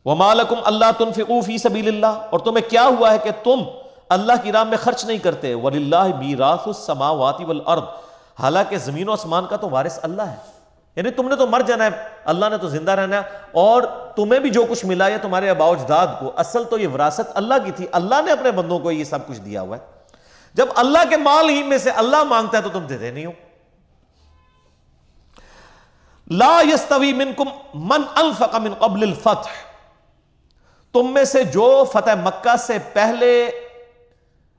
وَمَا لَكُمْ أَلَّا تُنْفِقُوا فِي سَبِيلِ اللَّهِ، اور تمہیں کیا ہوا ہے کہ تم اللہ کی راہ میں خرچ نہیں کرتے. وَلِلَّهِ مِيرَاثُ السَّمَاوَاتِ وَالْأَرْضِ، حالانکہ زمین و آسمان کا تو وارث اللہ ہے. یعنی تم نے تو مر جانا ہے، اللہ نے تو زندہ رہنا ہے، اور تمہیں بھی جو کچھ ملا ہے تمہارے آباء و اجداد کو، اصل تو یہ وراثت اللہ کی تھی. اللہ نے اپنے بندوں کو یہ سب کچھ دیا ہوا ہے. جب اللہ کے مال ہی میں سے اللہ مانگتا ہے تو تم دیتے نہیں ہو. لا یستوی منکم من انفق من قبل الفتح، تم میں سے جو فتح مکہ سے پہلے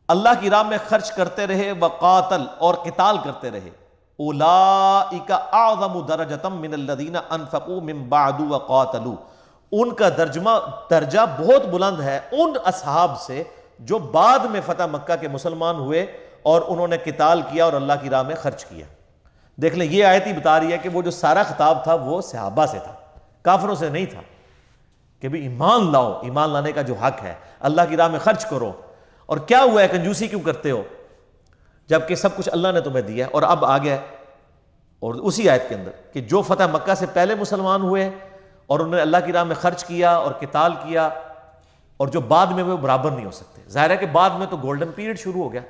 اللہ کی راہ میں خرچ کرتے رہے، وقاتل اور قتال کرتے رہے، اولئک اعظم درجۃ من الذین انفقوا من بعد وقاتلوا، ان کا درجہ بہت بلند ہے ان اصحاب سے جو بعد میں فتح مکہ کے مسلمان ہوئے اور انہوں نے قتال کیا اور اللہ کی راہ میں خرچ کیا. دیکھ لیں، یہ آیت ہی بتا رہی ہے کہ وہ جو سارا خطاب تھا وہ صحابہ سے تھا، کافروں سے نہیں تھا. کہ بھی ایمان لاؤ، ایمان لانے کا جو حق ہے، اللہ کی راہ میں خرچ کرو. اور کیا ہوا ہے، کنجوسی کیوں کرتے ہو جبکہ سب کچھ اللہ نے تمہیں دیا ہے. اور اب آ گیا اور اسی آیت کے اندر کہ جو فتح مکہ سے پہلے مسلمان ہوئے اور انہوں نے اللہ کی راہ میں خرچ کیا اور قتال کیا، اور جو بعد میں وہ برابر نہیں ہو سکتے. ظاہر ہے کہ بعد میں تو گولڈن پیریڈ شروع ہو گیا.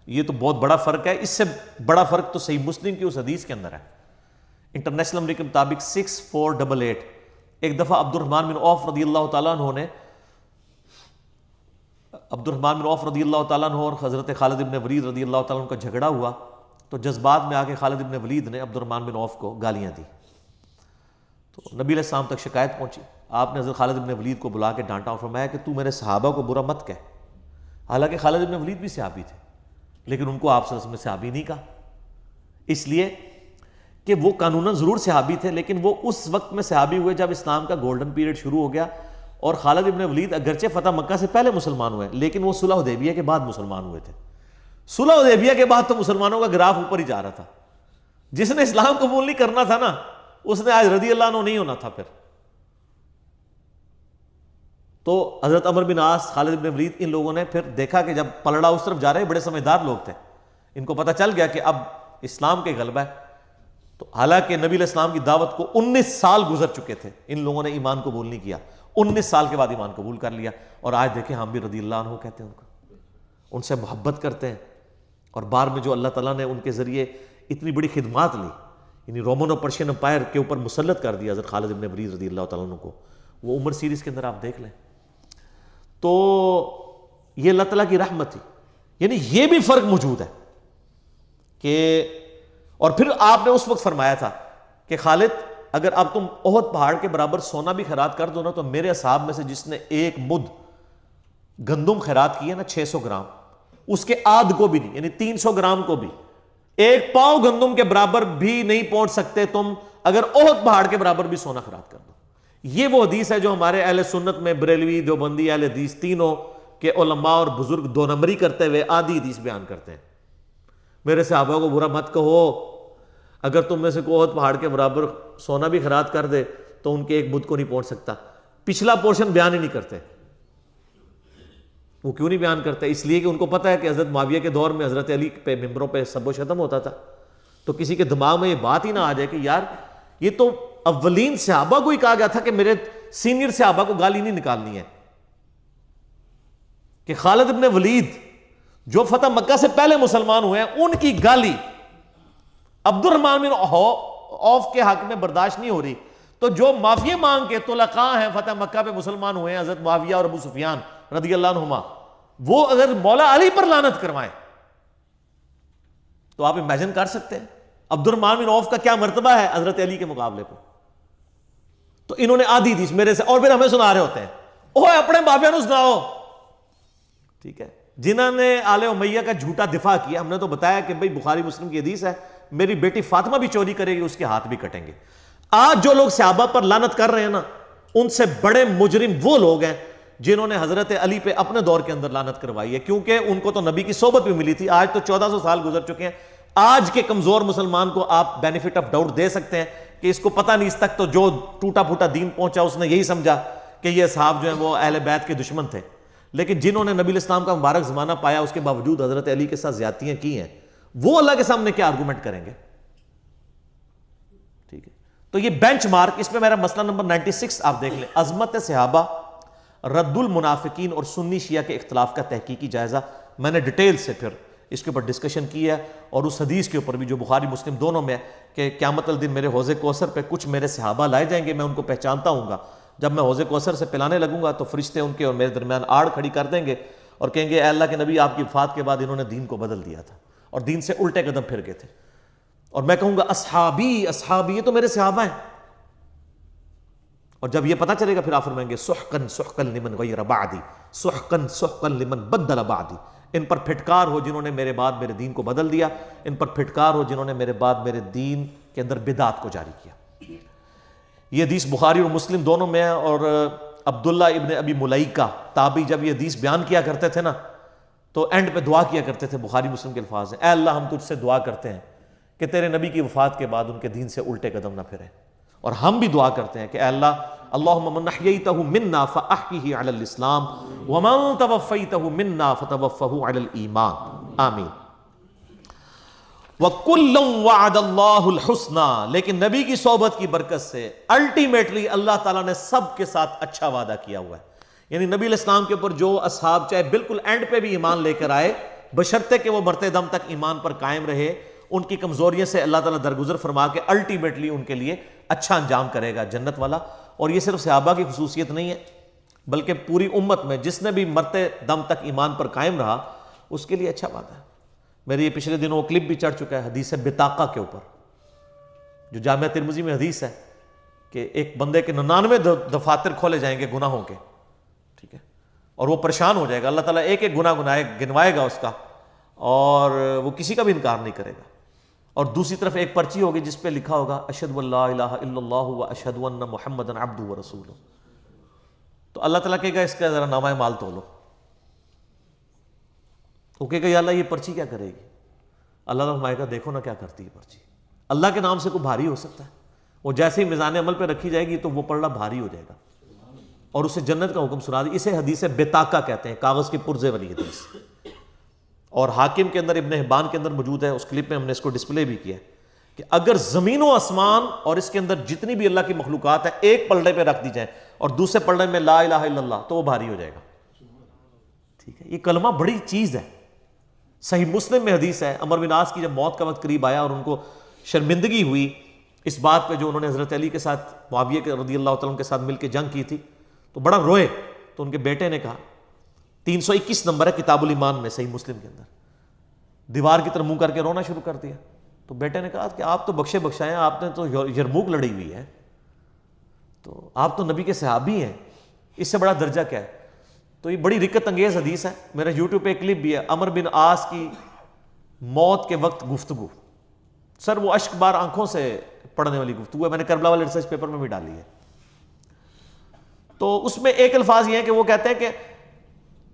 یہ تو بہت بڑا فرق ہے. اس سے بڑا فرق تو صحیح مسلم کی اس حدیث کے اندر ہے. انٹرنیشنل نمبر کے مطابق 6488. ایک دفعہ عبد الرحمن بن عوف رضی اللہ تعالیٰ عنہ اور حضرت خالد بن ولید رضی اللہ تعالیٰ عنہ کا جھگڑا ہوا، تو جذبات میں آ کے خالد بن ولید نے عبد الرحمن بن عوف کو گالیاں دی. تو نبی علیہ السلام تک شکایت پہنچی. آپ نے حضرت خالد بن ولید کو بلا کے ڈانٹا اور فرمایا کہ تو میرے صحابہ کو برا مت کہہ. حالانکہ خالد بن ولید بھی صحابی تھے، لیکن ان کو آپ صلی اللہ علیہ وسلم نے صحابی نہیں کہا، اس لیے کہ وہ قانوناً ضرور صحابی تھے، لیکن وہ اس وقت میں صحابی ہوئے جب اسلام کا گولڈن پیریڈ شروع ہو گیا. اور خالد بن ولید اگرچہ فتح مکہ سے پہلے مسلمان ہوئے لیکن وہ صلح حدیبیہ کے بعد مسلمان ہوئے تھے. صلح حدیبیہ کے بعد تو مسلمانوں کا گراف اوپر ہی جا رہا تھا. جس نے اسلام قبول نہیں کرنا تھا نا، اس نے آج رضی اللہ عنہ نہیں ہونا تھا. پھر تو حضرت عمر بن عاص، خالد بن ولید، ان لوگوں نے پھر دیکھا کہ جب پلڑا اس طرف جا رہے، بڑے سمجھدار لوگ تھے، ان کو پتہ چل گیا کہ اب اسلام کے غلبہ ہے. تو حالانکہ نبی علیہ السلام کی دعوت کو 19 سال گزر چکے تھے، ان لوگوں نے ایمان قبول نہیں کیا. 19 سال کے بعد ایمان قبول کر لیا، اور آج دیکھیں ہم بھی رضی اللہ عنہ کہتے ہیں ان کو، ان سے محبت کرتے ہیں. اور بعد میں جو اللہ تعالیٰ نے ان کے ذریعے اتنی بڑی خدمات لی، یعنی رومن اور پرشین امپائر کے اوپر مسلط کر دیا حضرت خالد بن ولید رضی اللہ تعالیٰ عنہ کو، وہ عمر سیریز کے اندر آپ دیکھ لیں. تو یہ اللہ تعالیٰ کی رحمت تھی. یعنی یہ بھی فرق موجود ہے کہ، اور پھر آپ نے اس وقت فرمایا تھا کہ خالد اگر اب تم احد پہاڑ کے برابر سونا بھی خیرات کر دو نا، تو میرے اصحاب میں سے جس نے ایک مد گندم خیرات کی ہے نا 600 گرام، اس کے آدھ کو بھی نہیں، یعنی 300 گرام کو بھی، ایک پاؤں گندم کے برابر بھی نہیں پہنچ سکتے تم اگر احد پہاڑ کے برابر بھی سونا خیرات کر دو. یہ وہ حدیث ہے جو ہمارے اہل سنت میں بریلوی، دیوبندی، اہل حدیث تینوں کے علماء اور بزرگ دو نمبری کرتے ہوئے آدھی حدیث بیان کرتے ہیں. میرے صحابہ کو برا مت کہو، اگر تم میں سے کوئی احد پہاڑ کے برابر سونا بھی خیرات کر دے تو ان کے ایک بدھ کو نہیں پہنچ سکتا. پچھلا پورشن بیان ہی نہیں کرتے. وہ کیوں نہیں بیان کرتے؟ اس لیے کہ ان کو پتہ ہے کہ حضرت معاویہ کے دور میں حضرت علی پہ ممبروں پہ سب و شتم ہوتا تھا، تو کسی کے دماغ میں یہ بات ہی نہ آ جائے کہ یار یہ تو اولین صحابہ کو ہی کہا گیا تھا کہ میرے سینئر صحابہ کو گالی نہیں نکالنی ہے. کہ خالد بن ولید جو فتح مکہ سے پہلے مسلمان ہوئے ہیں، ان کی گالی عبد الرحمن بن عوف کے حق میں برداشت نہیں ہو رہی. تو جو معافی مانگ کے طلقاء ہیں فتح مکہ پہ مسلمان ہوئے ہیں، حضرت معاویہ اور ابو سفیان رضی اللہ عنہما، وہ اگر مولا علی پر لعنت کروائیں تو آپ امیجن کر سکتے ہیں عبد الرحمن بن عوف کا کیا مرتبہ ہے حضرت علی کے مقابلے پر. تو انہوں نے آدھی حدیث میرے سے، اور پھر ہمیں سنا رہے ہوتے ہیں اوہ اپنے بابیاں نو سناؤ. ٹھیک ہے، جنہوں نے آل امیہ کا جھوٹا دفاع کیا، ہم نے تو بتایا کہ بھئی بخاری مسلم کی حدیث ہے، میری بیٹی فاطمہ بھی چوری کرے گی اس کے ہاتھ بھی کٹیں گے. آج جو لوگ صحابہ پر لعنت کر رہے ہیں نا، ان سے بڑے مجرم وہ لوگ ہیں جنہوں نے حضرت علی پہ اپنے دور کے اندر لعنت کروائی ہے، کیونکہ ان کو تو نبی کی صحبت بھی ملی تھی. آج تو 1400 سال گزر چکے ہیں. آج کے کمزور مسلمان کو آپ بینیفٹ آف ڈاؤٹ دے سکتے ہیں کہ اس کو پتہ نہیں، اس تک تو جو ٹوٹا پھوٹا دین پہنچا اس نے یہی سمجھا کہ یہ اصحاب جو ہیں وہ اہل بیت کے دشمن تھے. لیکن جنہوں نے نبی الاسلام کا مبارک زمانہ پایا، اس کے باوجود حضرت علی کے ساتھ زیادتیاں کی ہیں، وہ اللہ کے سامنے کیا آرگومنٹ کریں گے؟ ٹھیک ہے، تو یہ بینچ مارک، اس میں میرا مسئلہ نمبر 96 آپ دیکھ لیں، عظمت صحابہ، رد المنافقین اور سنی شیعہ کے اختلاف کا تحقیقی جائزہ۔ میں نے ڈیٹیل سے پھر اس کے اوپر ڈسکشن کی ہے، اور اس حدیث کے اوپر بھی جو بخاری مسلم دونوں میں ہے کہ قیامت الدین میرے حوض کوثر پہ کچھ میرے صحابہ لائے جائیں گے، میں ان کو پہچانتا ہوں گا، جب میں حوض کوثر سے پلانے لگوں گا تو فرشتے ان کے اور میرے درمیان آڑ کھڑی کر دیں گے اور کہیں گے اے اللہ کے نبی، آپ کی وفات کے بعد انہوں نے دین کو بدل دیا تھا اور دین سے الٹے قدم پھر گئے تھے، اور میں کہوں گا اصحابی اصحابی، یہ تو میرے صحابہ ہیں۔ اور جب یہ پتہ چلے گا پھر آپ فرمائیں گے سحقن سحقن لمن غیر بعدی، سحقن سحقن لمن بدل بعدی، ان پر پھٹکار ہو جنہوں نے میرے بعد میرے دین کو بدل دیا، ان پر پھٹکار ہو جنہوں نے میرے بعد میرے دین کے اندر بدعت کو جاری کیا۔ یہ حدیث بخاری اور مسلم دونوں میں ہے، اور عبداللہ ابن ابی ملیکہ تابعی جب یہ حدیث بیان کیا کرتے تھے نا تو اینڈ پہ دعا کیا کرتے تھے، بخاری مسلم کے الفاظ ہیں، اے اللہ ہم تجھ سے دعا کرتے ہیں کہ تیرے نبی کی وفات کے بعد ان کے دین سے الٹے قدم نہ پھریں، اور ہم بھی دعا کرتے ہیں کہ اے اللہ اللہم من احییتہ منا فاحیہ علی الاسلام ومن توفیتہ منا فتوفہ علی الایمان، آمین۔ وَكُلًّا وَعَدَ اللَّهُ الْحُسْنَى، لیکن نبی کی صحبت کی برکت سے الٹیمیٹلی اللہ تعالیٰ نے سب کے ساتھ اچھا وعدہ کیا ہوا ہے، یعنی نبی علیہ السلام کے اوپر جو اصحاب چاہے بالکل اینڈ پہ بھی ایمان لے کر آئے، بشرطے کہ وہ مرتے دم تک ایمان پر قائم رہے، ان کی کمزوریوں سے اللہ تعالیٰ درگزر فرما کے الٹیمیٹلی ان کے لیے اچھا انجام کرے گا، جنت والا۔ اور یہ صرف صحابہ کی خصوصیت نہیں ہے، بلکہ پوری امت میں جس نے بھی مرتے دم تک ایمان پر قائم رہا اس کے لیے اچھا وعدہ ہے۔ میرے یہ پچھلے دنوں وہ کلپ بھی چڑھ چکا ہے حدیث بطاقہ کے اوپر، جو جامعہ ترمذی میں حدیث ہے کہ ایک بندے کے 99 دفاتر کھولے جائیں گے گناہوں کے، ٹھیک ہے، اور وہ پریشان ہو جائے گا، اللہ تعالیٰ ایک ایک گناہ گنوائے گا اس کا، اور وہ کسی کا بھی انکار نہیں کرے گا، اور دوسری طرف ایک پرچی ہوگی جس پہ لکھا ہوگا اشہد ان لا الہ الا اللہ واشہد ان محمدا عبدہ ورسولہ، تو اللہ تعالیٰ کہے گا اس کا ذرا نامہ مال تولو، وہ کہے گا یا اللہ یہ پرچی کیا کرے گی؟ اللہ تعالیٰ فرمائے گا دیکھو نا کیا کرتی ہے پرچی، اللہ کے نام سے کوئی بھاری ہو سکتا ہے؟ وہ جیسے ہی میزان عمل پہ رکھی جائے گی تو وہ پلڑا بھاری ہو جائے گا، اور اسے جنت کا حکم سنا دی۔ اسے حدیث بطاقہ کہتے ہیں، کاغذ کے پرزے والی حدیث، اور حاکم کے اندر ابن حبان کے اندر موجود ہے، اس کلپ میں ہم نے اس کو ڈسپلے بھی کیا ہے کہ اگر زمین و آسمان اور اس کے اندر جتنی بھی اللہ کی مخلوقات ہیں ایک پلڑے پہ رکھ دی جائیں اور دوسرے پلڑے میں لا الہ الا اللہ تو وہ بھاری ہو جائے گا، ٹھیک ہے۔ یہ کلمہ بڑی چیز ہے، صحیح مسلم میں حدیث ہے، عمر بن عاص کی جب موت کا وقت قریب آیا اور ان کو شرمندگی ہوئی اس بات پہ جو انہوں نے حضرت علی کے ساتھ، معاویہ کے رضی اللہ تعالیٰ کے ساتھ مل کے جنگ کی تھی، تو بڑا روئے، تو ان کے بیٹے نے کہا، 321 نمبر ہے کتاب الایمان میں صحیح مسلم کے اندر، دیوار کی طرف منہ کر کے رونا شروع کر دیا، تو بیٹے نے کہا کہ آپ تو بخشے بخشائے ہیں، آپ نے تو یرموک لڑی ہوئی ہے، تو آپ تو نبی کے صحابی ہیں، اس سے بڑا درجہ کیا ہے؟ تو یہ بڑی رکت انگیز حدیث ہے، میرا یوٹیوب پہ ایک کلپ بھی ہے، عمر بن عاص کی موت کے وقت گفتگو، سر وہ اشک بار آنکھوں سے پڑھنے والی گفتگو ہے، میں نے کربلا والے ریسرچ پیپر میں بھی ڈالی ہے۔ تو اس میں ایک الفاظ یہ ہے کہ وہ کہتے ہیں کہ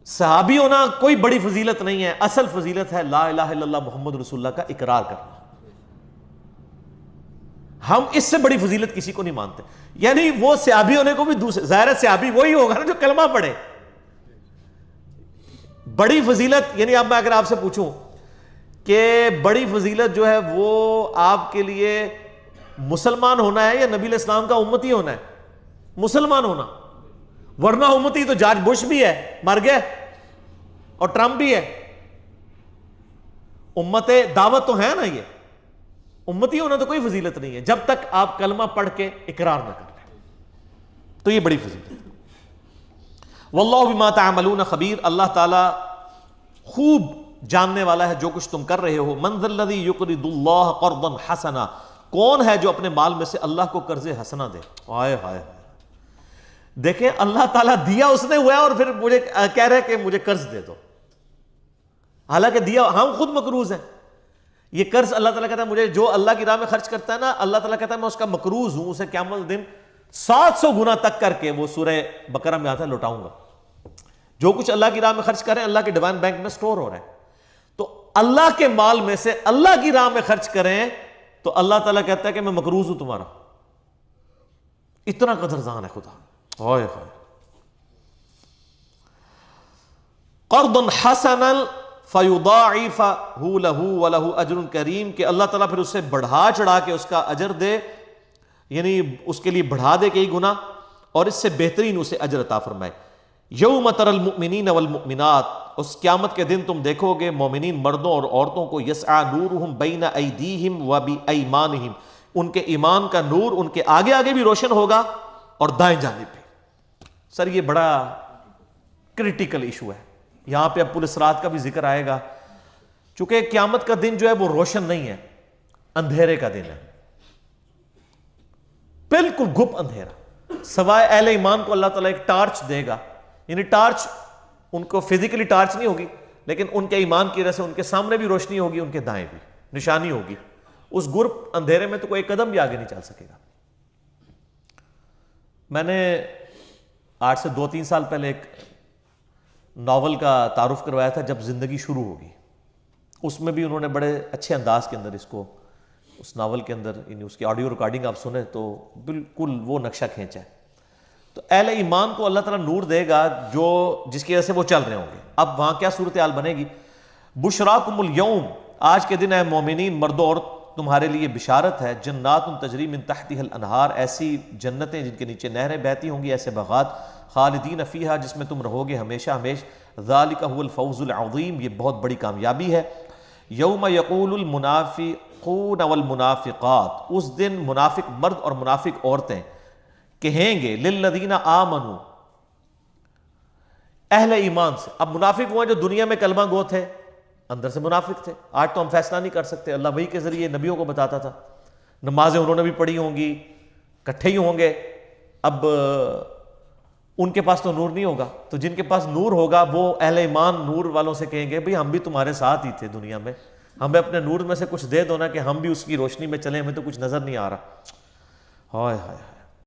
صحابی ہونا کوئی بڑی فضیلت نہیں ہے، اصل فضیلت ہے لا الہ الا اللہ محمد رسول اللہ کا اقرار کرنا، ہم اس سے بڑی فضیلت کسی کو نہیں مانتے۔ یعنی وہ صحابی ہونے کو بھی دوسرے، ظاہر صحابی وہی ہوگا نا جو کلمہ پڑھے، بڑی فضیلت یعنی اب میں اگر آپ سے پوچھوں کہ بڑی فضیلت جو ہے وہ آپ کے لیے مسلمان ہونا ہے یا نبی علیہ السلام کا امتی ہونا ہے؟ مسلمان ہونا، ورنہ امتی تو جارج بش بھی ہے، مر گئے، اور ٹرمپ بھی ہے، امت دعوت تو ہے نا، یہ امتی ہونا تو کوئی فضیلت نہیں ہے جب تک آپ کلمہ پڑھ کے اقرار نہ کر لیں، تو یہ بڑی فضیلت ہے۔ واللہ بما تعملون خبیر، اللہ تعالی خوب جاننے والا ہے جو کچھ تم کر رہے ہو۔ من ذا الذی یقرض اللہ قرضا حسنا، کون ہے جو اپنے مال میں سے اللہ کو قرض حسنا دے؟ ہائے ہائے، دیکھیں اللہ تعالیٰ دیا اس نے ہوا ہے اور پھر مجھے کہہ رہے کہ مجھے قرض دے دو، حالانکہ دیا ہم خود مقروض ہیں۔ یہ قرض اللہ تعالیٰ کہتا ہے مجھے جو اللہ کی راہ میں خرچ کرتا ہے نا، اللہ تعالیٰ کہتا ہے میں اس کا مقروض ہوں، اسے قیامت دن 700 گنا تک کر کے، وہ سورہ بقرہ میں آتا ہے، لوٹاؤں گا۔ جو کچھ اللہ کی راہ میں خرچ کریں اللہ کے ڈیوائن بینک میں سٹور ہو رہا ہے، تو اللہ کے مال میں سے اللہ کی راہ میں خرچ کریں تو اللہ تعالیٰ کہتا ہے کہ میں مقروض ہوں تمہارا، اتنا قدردان ہے خدا۔ ہائے ہائے، قرضا حسنا فیضاعفہ لہ ولہ اجر کریم، کہ اللہ تعالیٰ پھر اسے بڑھا چڑھا کے اس کا اجر دے، یعنی اس کے لیے بڑھا دے کئی گنا اور اس سے بہترین اسے اجر عطا فرمائے. یوم تری المؤمنین والمؤمنات، اس قیامت کے دن تم دیکھو گے مومنین مردوں اور عورتوں کو، یسعی نورہم بین ایدیہم وبایمانہم، ان کے ایمان کا نور ان کے آگے آگے بھی روشن ہوگا اور دائیں جانب پہ. سر یہ بڑا کرٹیکل ایشو ہے. یہاں پہ اب پل صراط کا بھی ذکر آئے گا، چونکہ قیامت کا دن جو ہے وہ روشن نہیں ہے، اندھیرے کا دن ہے، بالکل گھپ اندھیرا. سوائے اہل ایمان کو اللہ تعالیٰ ایک ٹارچ دے گا، یعنی ٹارچ ان کو فزیکلی ٹارچ نہیں ہوگی لیکن ان کے ایمان کی وجہ سے ان کے سامنے بھی روشنی ہوگی، ان کے دائیں بھی نشانی ہوگی. اس گھپ اندھیرے میں تو کوئی ایک قدم بھی آگے نہیں چل سکے گا. میں نے آج سے 2-3 سال پہلے ایک ناول کا تعارف کروایا تھا، جب زندگی شروع ہوگی. اس میں بھی انہوں نے بڑے اچھے انداز کے اندر اس کو، اس ناول کے اندر یعنی اس کی آڈیو ریکارڈنگ آپ سنیں تو بالکل وہ نقشہ کھینچا ہے. تو اہل ایمان کو اللہ تعالیٰ نور دے گا جو جس کی وجہ سے وہ چل رہے ہوں گے. اب وہاں کیا صورتحال بنے گی؟ بشراکم الیوم، آج کے دن اے مومنین مردوں اور تمہارے لیے بشارت ہے، جنات تجری من تحتها الانہار، ایسی جنتیں جن کے نیچے نہریں بہتی ہوں گی، ایسے باغات، خالدین فیہا، جس میں تم رہو گے ہمیشہ ہمیش، ذالک هو الفوز العظیم، یہ بہت بڑی کامیابی ہے. یوم یقول المنافقون والمنافقات، اس دن منافق مرد اور منافق عورتیں کہیں گے للذین آمنوا، اہل ایمان سے. اب منافق وہ ہیں جو دنیا میں کلمہ گو تھے، اندر سے منافق تھے. آج تو ہم فیصلہ نہیں کر سکتے، اللہ وحی کے ذریعے نبیوں کو بتاتا تھا، نمازیں انہوں نے بھی پڑھی ہوں گی، کٹھے ہی ہوں گے. اب ان کے پاس تو نور نہیں ہوگا، تو جن کے پاس نور ہوگا وہ اہل ایمان نور والوں سے کہیں گے بھئی ہم بھی تمہارے ساتھ ہی تھے دنیا میں، ہمیں اپنے نور میں سے کچھ دے دو نا کہ ہم بھی اس کی روشنی میں چلیں، ہمیں تو کچھ نظر نہیں آ رہا. ہائے ہائے.